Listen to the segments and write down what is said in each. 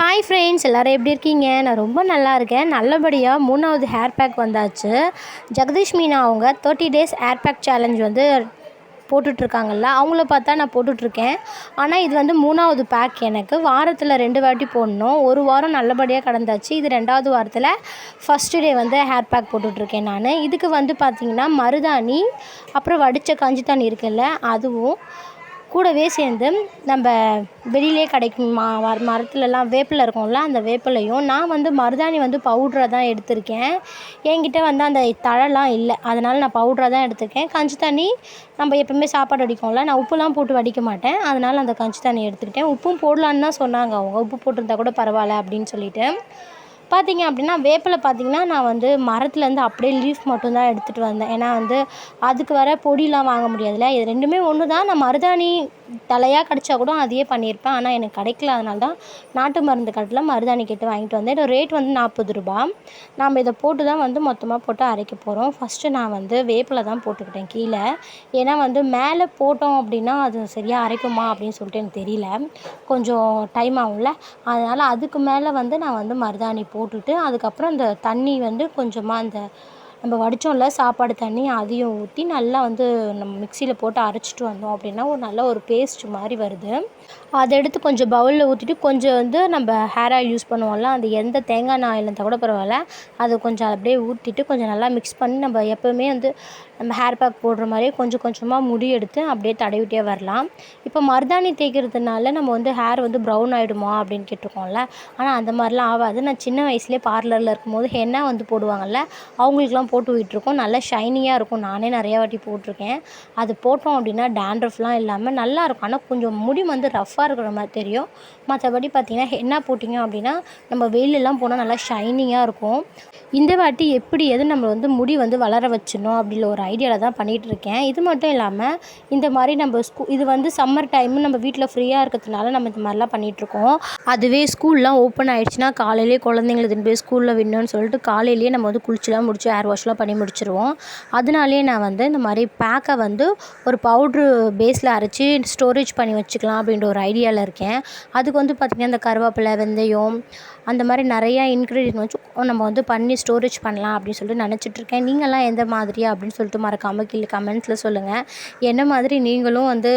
Hi friends, எல்லோரும் எப்படி இருக்கீங்க? நான் ரொம்ப நல்லா இருக்கேன். நல்லபடியாக 3வது ஹேர் பேக் வந்தாச்சு. ஜெகதீஷ் மீனா அவங்க 30 டேஸ் ஹேர் பேக் சேலஞ்ச் வந்து போட்டுட்ருக்காங்கல்ல, அவங்கள பார்த்தா நான் போட்டுட்ருக்கேன். ஆனால் இது வந்து 3வது பேக். எனக்கு வாரத்தில் 2 வாட்டி போடணும். ஒரு வாரம் நல்லபடியாக கடந்தாச்சு. இது 2வது வாரத்தில் ஃபஸ்ட்டு டே வந்து ஹேர் பேக் போட்டுட்ருக்கேன் நான். இதுக்கு வந்து பார்த்திங்கன்னா மருதாணி, அப்புறம் வடித்த கஞ்சி தண்ணி இருக்குல்ல, அதுவும் கூடவே சேர்ந்து நம்ம வெளியிலே கிடைக்கும் மரத்துலலாம் வேப்பிலை இருக்கும்ல, அந்த வேப்பிலையும் நான் வந்து மருதாணி வந்து பவுட்ராக தான் எடுத்திருக்கேன். என்கிட்ட வந்து அந்த தழைலாம் இல்லை, அதனால் நான் பவுட்ராக தான் எடுத்திருக்கேன். கஞ்சி தண்ணி நம்ம எப்பவுமே சாப்பாடு வடிக்கும்ல, நான் உப்புலாம் போட்டு வடிக்க மாட்டேன், அதனால் அந்த கஞ்சி தண்ணி எடுத்துக்கிட்டேன். உப்பும் போடலான்னு தான் சொன்னாங்க அவங்க, உப்பு போட்டிருந்தா கூட பரவாயில்ல அப்படின்னு சொல்லிட்டு. பார்த்திங்க அப்படின்னா வேப்பிலை பார்த்திங்கன்னா நான் வந்து மரத்துலேருந்து அப்படியே லீஃப் மட்டும்தான் எடுத்துகிட்டு வந்தேன். ஏன்னா வந்து அதுக்கு வர பொடிலாம் வாங்க முடியாதுல்ல, இது ரெண்டுமே ஒன்று தான். நான் மருதாணி தலையாக கிடச்சா கூட அதையே பண்ணியிருப்பேன், ஆனால் எனக்கு கிடைக்கல. அதனால தான் நாட்டு மருந்து கடையில் மருதாணி கேட்டு வாங்கிட்டு வந்தேன். இதோட ரேட் வந்து 40 ரூபா. நாம் இதை போட்டு தான் வந்து மொத்தமாக போட்டு அரைக்க போகிறோம். ஃபஸ்ட்டு நான் வந்து வேப்பிலை தான் போட்டுக்கிட்டேன் கீழே. ஏன்னா வந்து மேலே போட்டோம் அப்படின்னா அது சரியாக அரைக்குமா அப்படின்னு சொல்லிட்டு எனக்கு தெரியல, கொஞ்சம் டைம் ஆகும்ல, அதனால் அதுக்கு மேலே வந்து நான் வந்து மருதாணி போட்டுட்டு அதுக்கப்புறம் அந்த தண்ணி வந்து கொஞ்சமாக அந்த நம்ம வடித்தோம்ல சாப்பாடு தண்ணி, அதையும் ஊற்றி நல்லா வந்து நம்ம மிக்சியில் போட்டு அரைச்சிட்டு வந்தோம் அப்படின்னா ஒரு நல்ல ஒரு பேஸ்ட் மாதிரி வருது. அதை எடுத்து கொஞ்சம் பவுலில் ஊற்றிட்டு கொஞ்சம் வந்து நம்ம ஹேர் ஆயில் யூஸ் பண்ணுவோம்ல, அந்த எந்த தேங்காய் எண்ணெய் ஆயில் இருந்தால் கூட பரவாயில்ல, அதை கொஞ்சம் அப்படியே ஊற்றிட்டு கொஞ்சம் நல்லா மிக்ஸ் பண்ணி நம்ம எப்போவுமே வந்து நம்ம ஹேர் பேக் போடுற மாதிரியே கொஞ்சம் கொஞ்சமாக முடி எடுத்து அப்படியே தடவிட்டே வரலாம். இப்போ மருதாணி தேய்க்கிறதுனால நம்ம வந்து ஹேர் வந்து ப்ரௌன் ஆகிடுமா அப்படின்னு கேட்டிருக்கோம்ல, ஆனால் அந்த மாதிரிலாம் ஆகாது. நான் சின்ன வயசுலேயே பார்லரில் இருக்கும்போது ஹென்னா வந்து போடுவாங்கள்ல, அவங்களுக்குலாம் போட்டு விட்டுருக்கோம். நல்லா ஷைனியாக இருக்கும். நானே நிறையா வாட்டி போட்டிருக்கேன். அது போட்டோம் அப்படின்னா டேண்ட்ரஃப்லாம் இல்லாமல் நல்லாயிருக்கும். ஆனால் கொஞ்சம் முடி வந்து ரஃப்பாக இருக்கிற மாதிரி தெரியும். மற்றபடி பார்த்திங்கன்னா ஹென்னா போட்டிங்க அப்படின்னா நம்ம வெயிலெலாம் போனால் நல்லா ஷைனிங்காக இருக்கும். இந்த வாட்டி எப்படி எது நம்ம வந்து முடி வந்து வளர வச்சிடணும் அப்படின்ற ஒரு ஐடியாவில் தான் பண்ணிகிட்ருக்கேன். இது மட்டும் இல்லாமல் இந்த மாதிரி நம்ம இது வந்து சம்மர் டைமு நம்ம வீட்டில் ஃப்ரீயாக இருக்கிறதுனால நம்ம இந்த மாதிரிலாம் பண்ணிகிட்ருக்கோம். அதுவே ஸ்கூல்லாம் ஓப்பன் ஆகிடுச்சுன்னா காலையிலேயே குழந்தைங்கள எடுத்துன்னு போய் ஸ்கூலில் விடணும்னு சொல்லிட்டு காலையிலேயே நம்ம வந்து குளிச்சுலாம் முடிச்சு ஹேர் வாஷ்லாம் பண்ணி முடிச்சிடுவோம். அதனாலேயே நான் வந்து இந்த மாதிரி பேக்கை வந்து ஒரு பவுட்ரு பேஸில் அரைச்சி ஸ்டோரேஜ் பண்ணி வச்சுக்கலாம் அப்படின்ற ஒரு ஐடியாவில் இருக்கேன். அதுக்கு வந்து பார்த்திங்கன்னா இந்த கருவேப்பிலை, வெந்தயம், அந்த மாதிரி நிறையா இன்க்ரீடியன்ட் வச்சு நம்ம வந்து பண்ணி ஸ்டோரேஜ் பண்ணலாம் அப்படின்னு சொல்லிட்டு நினச்சிட்ருக்கேன். நீங்கள்லாம் எந்த மாதிரியா அப்படின்னு சொல்லிட்டு மறக்காமல் கீழே கமெண்ட்ஸில் சொல்லுங்கள். என்ன மாதிரி நீங்களும் வந்து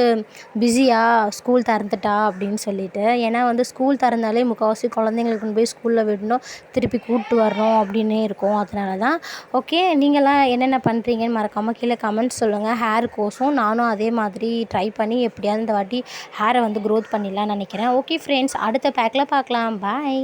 பிஸியாக ஸ்கூல் திறந்துட்டா அப்படின்னு சொல்லிட்டு. ஏன்னா வந்து ஸ்கூல் திறந்தாலே முக்கால்வாசி குழந்தைங்களுக்கு போய் ஸ்கூலில் விடணும், திருப்பி கூப்பிட்டு வரணும் அப்படின்னே இருக்கும். அதனால தான். ஓகே, நீங்கள்லாம் என்னென்ன பண்ணுறீங்கன்னு மறக்காமல் கீழே கமெண்ட்ஸ் சொல்லுங்கள். ஹேர் கோஸும் நானும் அதே மாதிரி ட்ரை பண்ணி எப்படியாவது இந்த வாட்டி ஹேரை வந்து க்ரோத் பண்ணிடலான்னு நினைக்கிறேன். ஓகே ஃப்ரெண்ட்ஸ், அடுத்த பேக்கில் பார்க்கலாம். பாய்.